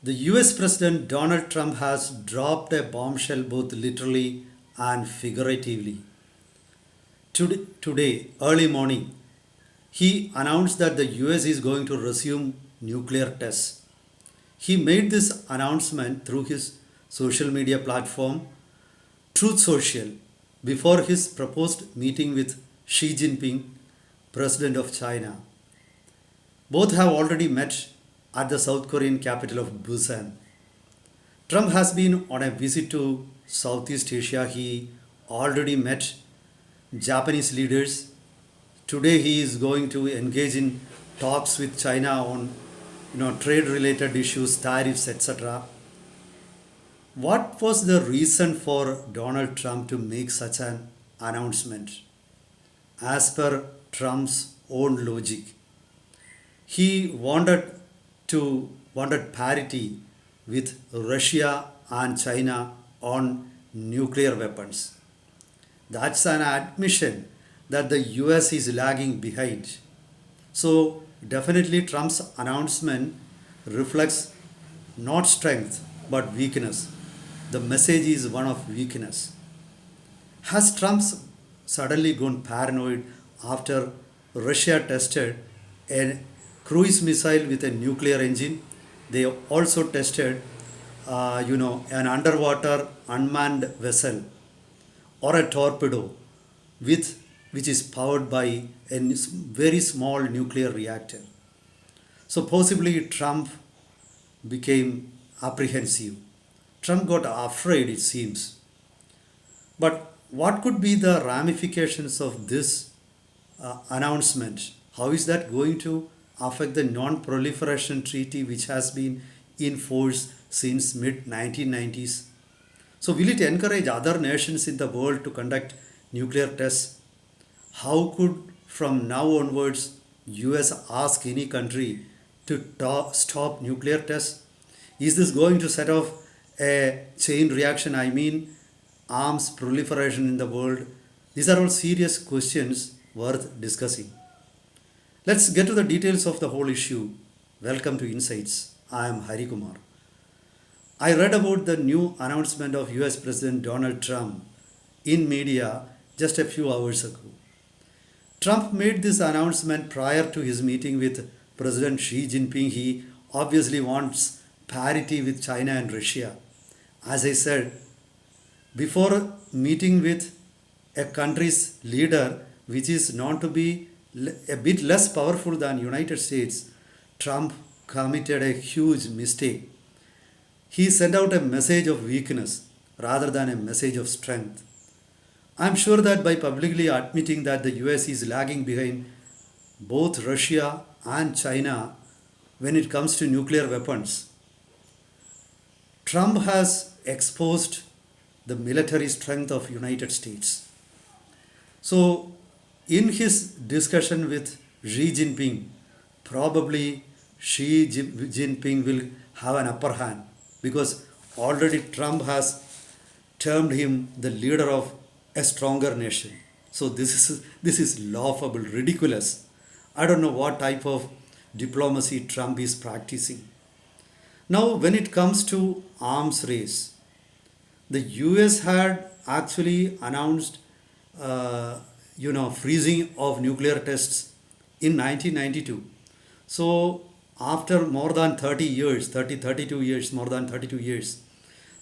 The US President Donald Trump has dropped a bombshell both literally and figuratively. Today, early morning, he announced that the US is going to resume nuclear tests. He made this announcement through his social media platform, Truth Social, before his proposed meeting with Xi Jinping, President of China. Both have already met at the South Korean capital of Busan. Trump has been on a visit to Southeast Asia. He already met Japanese leaders. Today he is going to engage in talks with China on trade related issues, tariffs, etc. What was the reason for Donald Trump to make such an announcement? As per Trump's own logic, he wanted parity with Russia and China on nuclear weapons. That's an admission that the US is lagging behind. So definitely Trump's announcement reflects not strength but weakness. The message is one of weakness. Has Trump suddenly gone paranoid after Russia tested a cruise missile with a nuclear engine? They also tested, an underwater unmanned vessel or a torpedo with which is powered by a very small nuclear reactor. So possibly Trump became apprehensive. Trump got afraid, it seems. But what could be the ramifications of this announcement? How is that going to affect the non-proliferation treaty which has been in force since mid 1990s? So will it encourage other nations in the world to conduct nuclear tests? How could from now onwards US ask any country to stop nuclear tests? Is this going to set off a chain reaction? I mean, arms proliferation in the world. These are all serious questions worth discussing. Let's get to the details of the whole issue. Welcome to Insights. I am Hari Kumar. I read about the new announcement of US President Donald Trump in media just a few hours ago. Trump made this announcement prior to his meeting with President Xi Jinping. He obviously wants parity with China and Russia. As I said, before meeting with a country's leader which is known to be a bit less powerful than United States, Trump committed a huge mistake. He sent out a message of weakness rather than a message of strength. I'm sure that by publicly admitting that the US is lagging behind both Russia and China when it comes to nuclear weapons, Trump has exposed the military strength of United States. So in his discussion with Xi Jinping, probably Xi Jinping will have an upper hand because already Trump has termed him the leader of a stronger nation. So this is laughable, ridiculous. I don't know what type of diplomacy Trump is practicing. Now, when it comes to arms race, the US had actually announced, freezing of nuclear tests in 1992. So, after more than 30 years, 32 years, more than 32 years,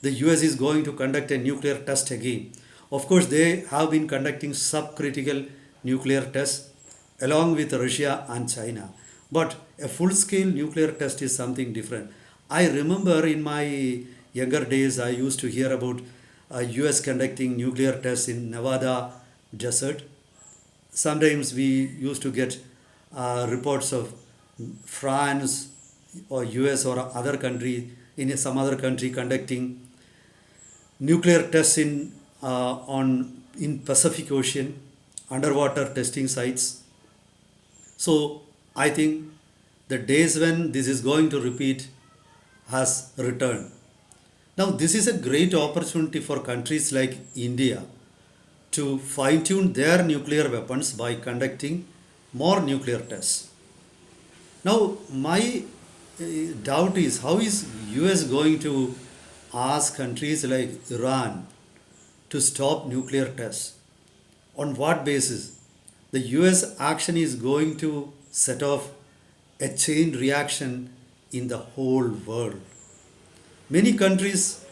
the US is going to conduct a nuclear test again. Of course, they have been conducting subcritical nuclear tests along with Russia and China. But a full-scale nuclear test is something different. I remember in my younger days, I used to hear about US conducting nuclear tests in Nevada desert. Sometimes we used to get reports of France or US or other country in some other country conducting nuclear tests in Pacific Ocean, underwater testing sites. So I think the days when this is going to repeat has returned. Now this is a great opportunity for countries like India to fine-tune their nuclear weapons by conducting more nuclear tests. Now my doubt is how is US going to ask countries like Iran to stop nuclear tests? On what basis? The US action is going to set off a chain reaction in the whole world. Many countries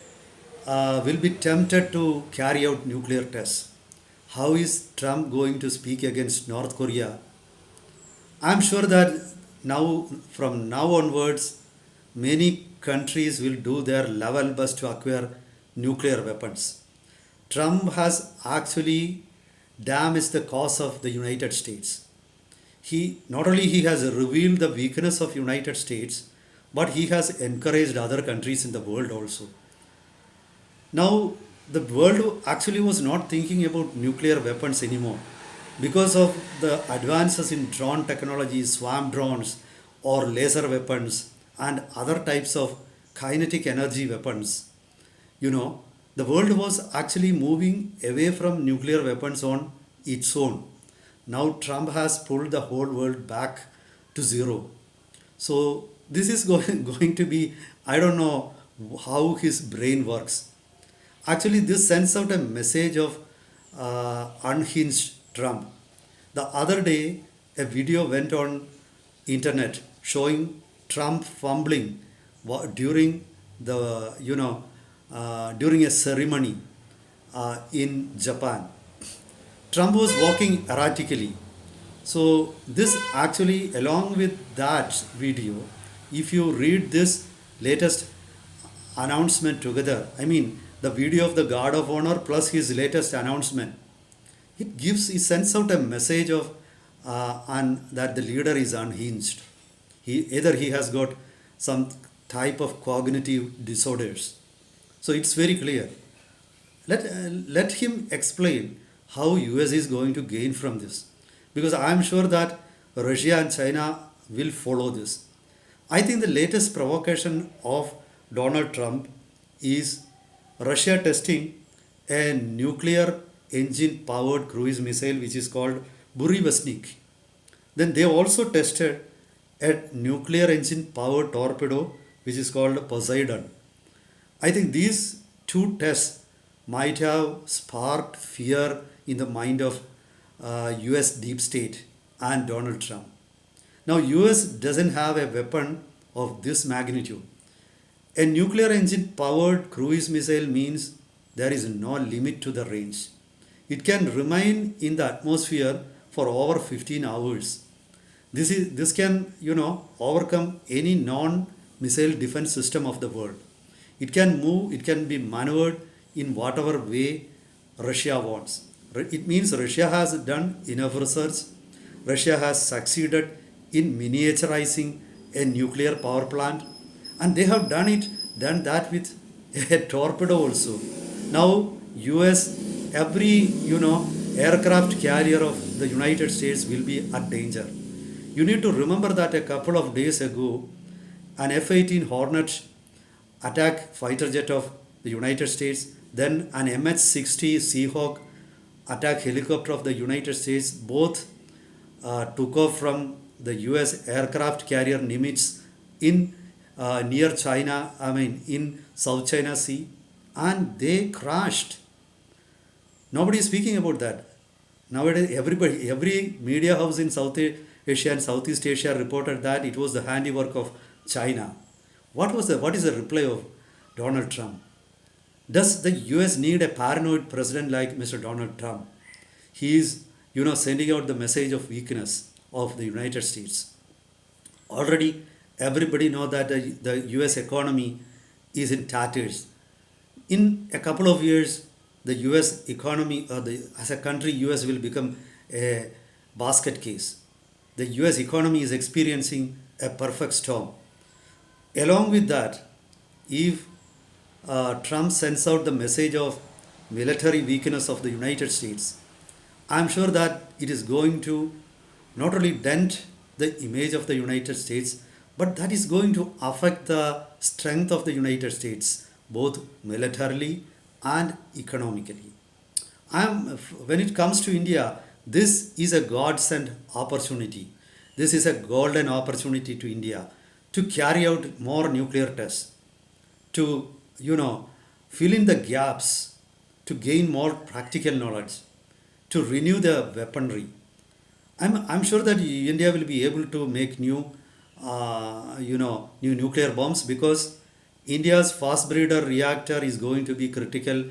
will be tempted to carry out nuclear tests. How is Trump going to speak against North Korea? I'm sure that now, from now onwards, many countries will do their level best to acquire nuclear weapons. Trump has actually damaged the cause of the United States. He not only he has revealed the weakness of United States, but he has encouraged other countries in the world also. Now, the world actually was not thinking about nuclear weapons anymore because of the advances in drone technology, swarm drones, or laser weapons, and other types of kinetic energy weapons. You know, the world was actually moving away from nuclear weapons on its own. Now, Trump has pulled the whole world back to zero. So, this is going to be, I don't know how his brain works. Actually, this sends out a message of unhinged Trump. The other day, a video went on internet showing Trump fumbling during the during a ceremony in Japan. Trump was walking erratically. So this actually, along with that video, if you read this latest announcement together, I mean the video of the guard of honor plus his latest announcement, it sends out a message of and that the leader is unhinged. He has got some type of cognitive disorders. So it's very clear. Let him explain how US is going to gain from this, because I am sure that Russia and China will follow this. I think the latest provocation of Donald Trump is Russia testing a nuclear engine powered cruise missile which is called Burevestnik. Then they also tested a nuclear engine powered torpedo which is called Poseidon. I think these two tests might have sparked fear in the mind of US deep state and Donald Trump. Now US doesn't have a weapon of this magnitude. A nuclear engine powered cruise missile means there is no limit to the range. It can remain in the atmosphere for over 15 hours. This can overcome any non-missile defense system of the world. It can move, it can be maneuvered in whatever way Russia wants. It means Russia has done enough research. Russia has succeeded in miniaturizing a nuclear power plant, and they have done that with a torpedo also. Now US, every aircraft carrier of the United States will be at danger. You need to remember that a couple of days ago, an F-18 Hornet attack fighter jet of the United States, then an MH-60 Seahawk attack helicopter of the United States, both took off from the US aircraft carrier Nimitz in near China, in South China Sea, and they crashed. Nobody is speaking about that. Nowadays, every media house in South Asia and Southeast Asia reported that it was the handiwork of China. What is the reply of Donald Trump? Does the US need a paranoid president like Mr. Donald Trump? He is, sending out the message of weakness of the United States. Already, everybody know that the US economy is in tatters. In a couple of years, the US economy, as a country, US will become a basket case. The US economy is experiencing a perfect storm. Along with that, if Trump sends out the message of military weakness of the United States, I'm sure that it is going to not only dent the image of the United States, but that is going to affect the strength of the United States, both militarily and economically. When it comes to India, this is a godsend opportunity. This is a golden opportunity to India to carry out more nuclear tests, to, fill in the gaps, to gain more practical knowledge, to renew the weaponry. I'm sure that India will be able to make new nuclear bombs, because India's fast breeder reactor is going to be critical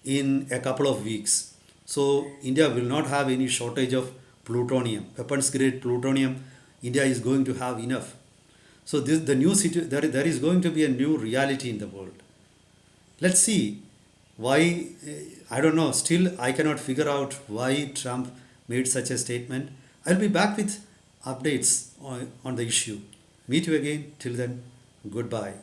in a couple of weeks. So India will not have any shortage of plutonium, weapons grade plutonium. India is going to have enough. So this the new there is going to be a new reality in the world. Let's see why. I don't know. Still, I cannot figure out why Trump made such a statement. I'll be back with updates on the issue. Meet you again. Till then, goodbye.